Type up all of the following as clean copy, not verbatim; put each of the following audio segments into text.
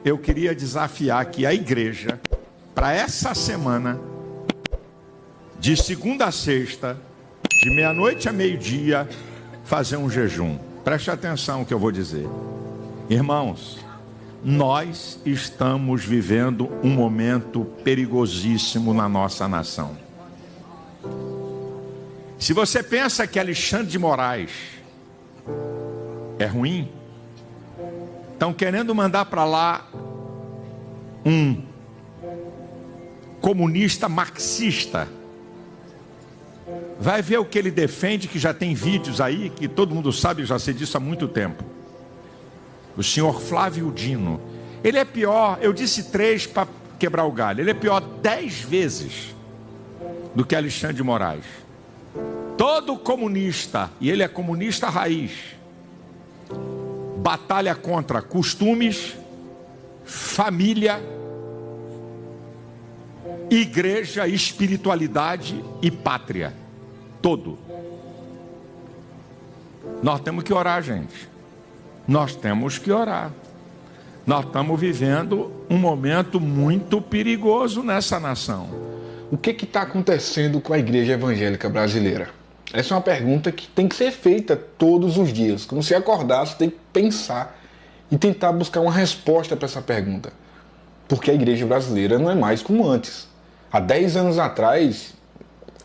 eu queria desafiar aqui a igreja para essa semana, de segunda a sexta, de meia-noite a meio-dia, fazer um jejum. Preste atenção no que eu vou dizer. Irmãos, nós estamos vivendo um momento perigosíssimo na nossa nação. Se você pensa que Alexandre de Moraes é ruim, estão querendo mandar para lá um comunista marxista. Vai ver o que ele defende, que já tem vídeos aí, que todo mundo sabe, eu já sei disso há muito tempo. O senhor Flávio Dino. Ele é pior, eu disse 3 para quebrar o galho, ele é pior 10 vezes do que Alexandre de Moraes. Todo comunista, e ele é comunista raiz, batalha contra costumes, família, igreja, espiritualidade e pátria. Todo. Nós temos que orar, gente. Nós temos que orar. Nós estamos vivendo um momento muito perigoso nessa nação. O que está acontecendo com a igreja evangélica brasileira? Essa é uma pergunta que tem que ser feita todos os dias. Quando você acordar, você tem que pensar e tentar buscar uma resposta para essa pergunta. Porque a igreja brasileira não é mais como antes. Há 10 anos atrás,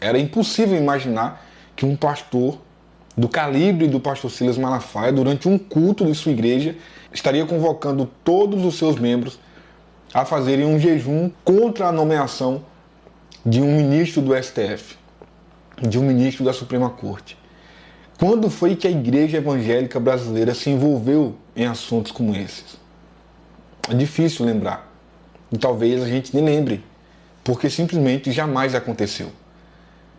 era impossível imaginar que um pastor do calibre do pastor Silas Malafaia, durante um culto de sua igreja, estaria convocando todos os seus membros a fazerem um jejum contra a nomeação de um ministro do STF, de um ministro da Suprema Corte. Quando foi que a igreja evangélica brasileira se envolveu em assuntos como esses? É difícil lembrar. E talvez a gente nem lembre, porque simplesmente jamais aconteceu.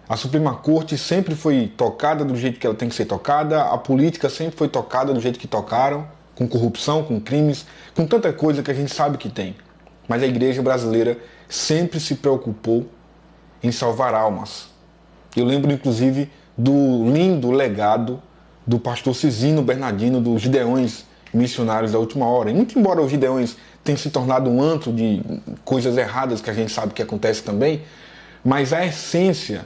A Suprema Corte sempre foi tocada do jeito que ela tem que ser tocada, a política sempre foi tocada do jeito que tocaram, com corrupção, com crimes, com tanta coisa que a gente sabe que tem. Mas a igreja brasileira sempre se preocupou em salvar almas. Eu lembro, inclusive, do lindo legado do pastor Cisino Bernardino, dos Gideões Missionários da Última Hora. E muito embora os Gideões tenham se tornado um antro de coisas erradas que a gente sabe que acontece também, mas a essência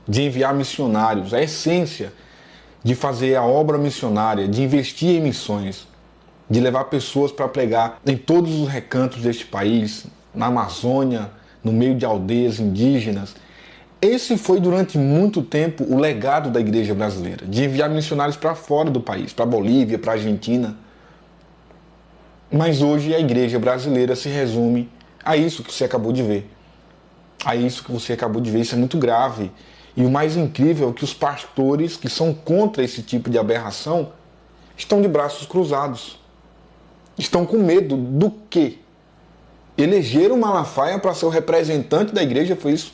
de enviar missionários, a essência de fazer a obra missionária, de investir em missões, de levar pessoas para pregar em todos os recantos deste país, na Amazônia, no meio de aldeias indígenas. Esse foi durante muito tempo o legado da igreja brasileira, de enviar missionários para fora do país, para a Bolívia, para a Argentina. Mas hoje a igreja brasileira se resume a isso que você acabou de ver. A isso que você acabou de ver, isso é muito grave. E o mais incrível é que os pastores que são contra esse tipo de aberração estão de braços cruzados. Estão com medo do quê? Elegeram Malafaia para ser o representante da igreja, foi isso?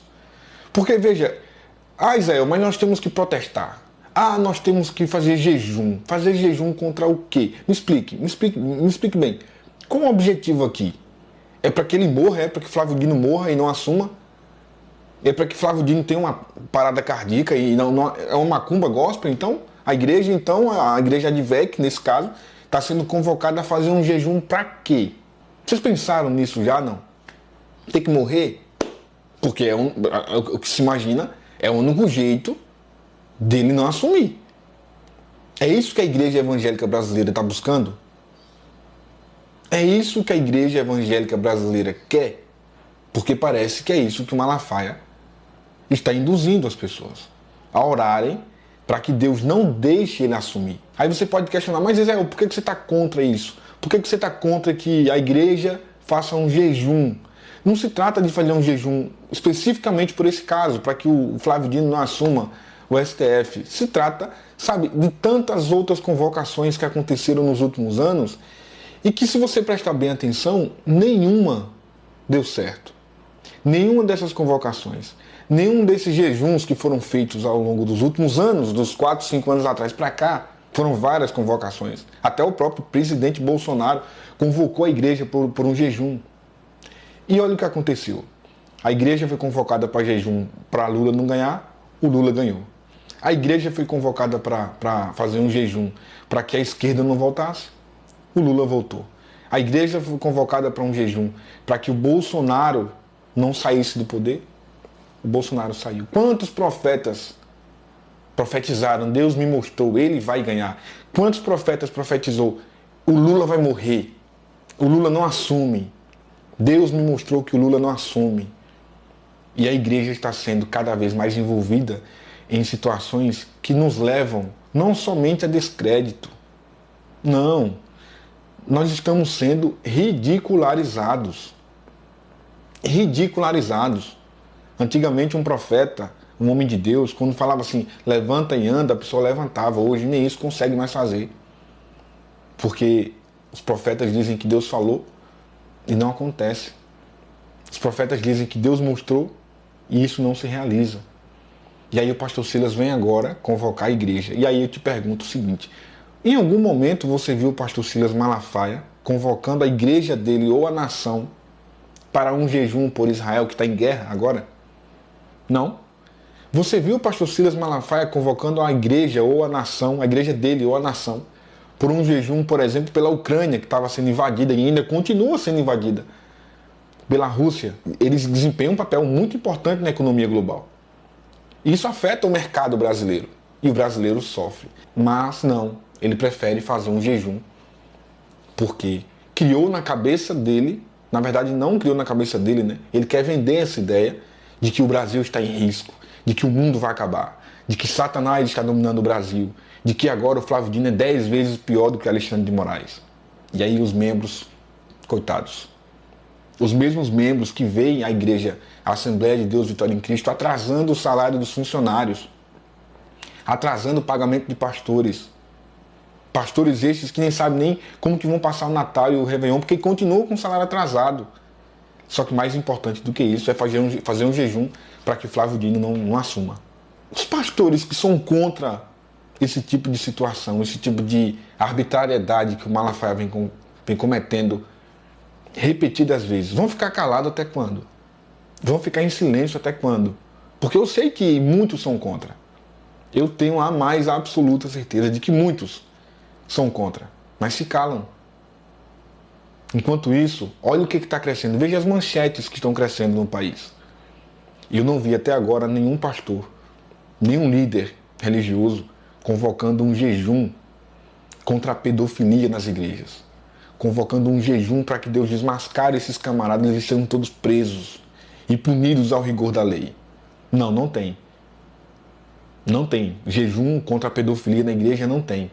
Porque, veja, Israel, mas nós temos que protestar. Nós temos que fazer jejum. Fazer jejum contra o quê? Me explique bem. Qual é o objetivo aqui? É para que ele morra? É para que Flávio Dino morra e não assuma? É para que Flávio Dino tenha uma parada cardíaca e não é uma macumba gospel? Então, a igreja Advec, nesse caso, está sendo convocada a fazer um jejum para quê? Vocês pensaram nisso já, não? Tem que morrer? Porque o que se imagina é o único jeito dele não assumir. É isso que a igreja evangélica brasileira está buscando? É isso que a igreja evangélica brasileira quer? Porque parece que é isso que o Malafaia está induzindo as pessoas a orarem para que Deus não deixe ele assumir. Aí você pode questionar, mas Israel, por que você está contra isso? Por que você está contra que a igreja faça um jejum? Não se trata de fazer um jejum especificamente por esse caso, para que o Flávio Dino não assuma o STF. Se trata, de tantas outras convocações que aconteceram nos últimos anos e que, se você prestar bem atenção, nenhuma deu certo. Nenhuma dessas convocações, nenhum desses jejuns que foram feitos ao longo dos últimos anos, dos 4, 5 anos atrás para cá, foram várias convocações. Até o próprio presidente Bolsonaro convocou a igreja por um jejum. E olha o que aconteceu. A igreja foi convocada para jejum para Lula não ganhar, o Lula ganhou. A igreja foi convocada para fazer um jejum para que a esquerda não voltasse, o Lula voltou. A igreja foi convocada para um jejum para que o Bolsonaro não saísse do poder. O Bolsonaro saiu. Quantos profetas profetizaram? Deus me mostrou, ele vai ganhar. Quantos profetas profetizou? O Lula vai morrer. O Lula não assume. Deus me mostrou que o Lula não assume. E a igreja está sendo cada vez mais envolvida em situações que nos levam não somente a descrédito. Não. Nós estamos sendo ridicularizados. Ridicularizados. Antigamente um profeta, um homem de Deus, quando falava assim, levanta e anda, a pessoa levantava. Hoje nem isso consegue mais fazer. Porque os profetas dizem que Deus falou e não acontece. Os profetas dizem que Deus mostrou e isso não se realiza. E aí o pastor Silas vem agora convocar a igreja. E aí eu te pergunto o seguinte, em algum momento você viu o pastor Silas Malafaia convocando a igreja dele ou a nação para um jejum por Israel que está em guerra agora? Não. Você viu o pastor Silas Malafaia convocando a igreja ou a nação, a igreja dele ou a nação, por um jejum, por exemplo, pela Ucrânia, que estava sendo invadida e ainda continua sendo invadida pela Rússia? Eles desempenham um papel muito importante na economia global. Isso afeta o mercado brasileiro e o brasileiro sofre. Mas não, ele prefere fazer um jejum porque criou na cabeça dele, na verdade não criou na cabeça dele, né? Ele quer vender essa ideia de que o Brasil está em risco, de que o mundo vai acabar, de que Satanás está dominando o Brasil, de que agora o Flávio Dino é 10 vezes pior do que Alexandre de Moraes. E aí os membros, coitados, os mesmos membros que veem a igreja, a Assembleia de Deus Vitória em Cristo, atrasando o salário dos funcionários, atrasando o pagamento de pastores. Pastores estes que nem sabem nem como que vão passar o Natal e o Réveillon, porque continuam com o salário atrasado. Só que mais importante do que isso é fazer um jejum para que Flávio Dino não assuma. Os pastores que são contra esse tipo de situação, esse tipo de arbitrariedade que o Malafaia vem cometendo repetidas vezes, vão ficar calados até quando? Vão ficar em silêncio até quando? Porque eu sei que muitos são contra. Eu tenho a mais absoluta certeza de que muitos são contra, mas se calam. Enquanto isso, olha o que está crescendo. Veja as manchetes que estão crescendo no país. E eu não vi até agora nenhum pastor, nenhum líder religioso convocando um jejum contra a pedofilia nas igrejas. Convocando um jejum para que Deus desmascare esses camaradas e eles sejam todos presos e punidos ao rigor da lei. Não, não tem. Não tem. Jejum contra a pedofilia na igreja não tem.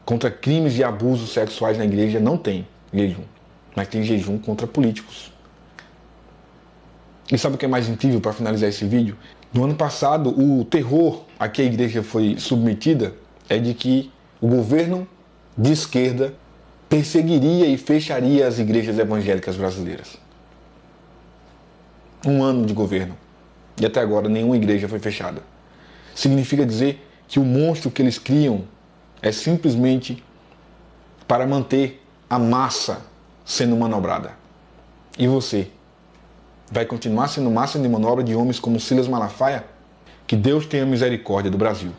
Contra crimes e abusos sexuais na igreja não tem jejum. Mas tem jejum contra políticos. E sabe o que é mais incrível para finalizar esse vídeo? No ano passado, o terror a que a igreja foi submetida é de que o governo de esquerda perseguiria e fecharia as igrejas evangélicas brasileiras. Um ano de governo. E até agora nenhuma igreja foi fechada. Significa dizer que o monstro que eles criam é simplesmente para manter a massa sendo manobrada. E você? Vai continuar sendo massa de manobra de homens como Silas Malafaia? Que Deus tenha misericórdia do Brasil.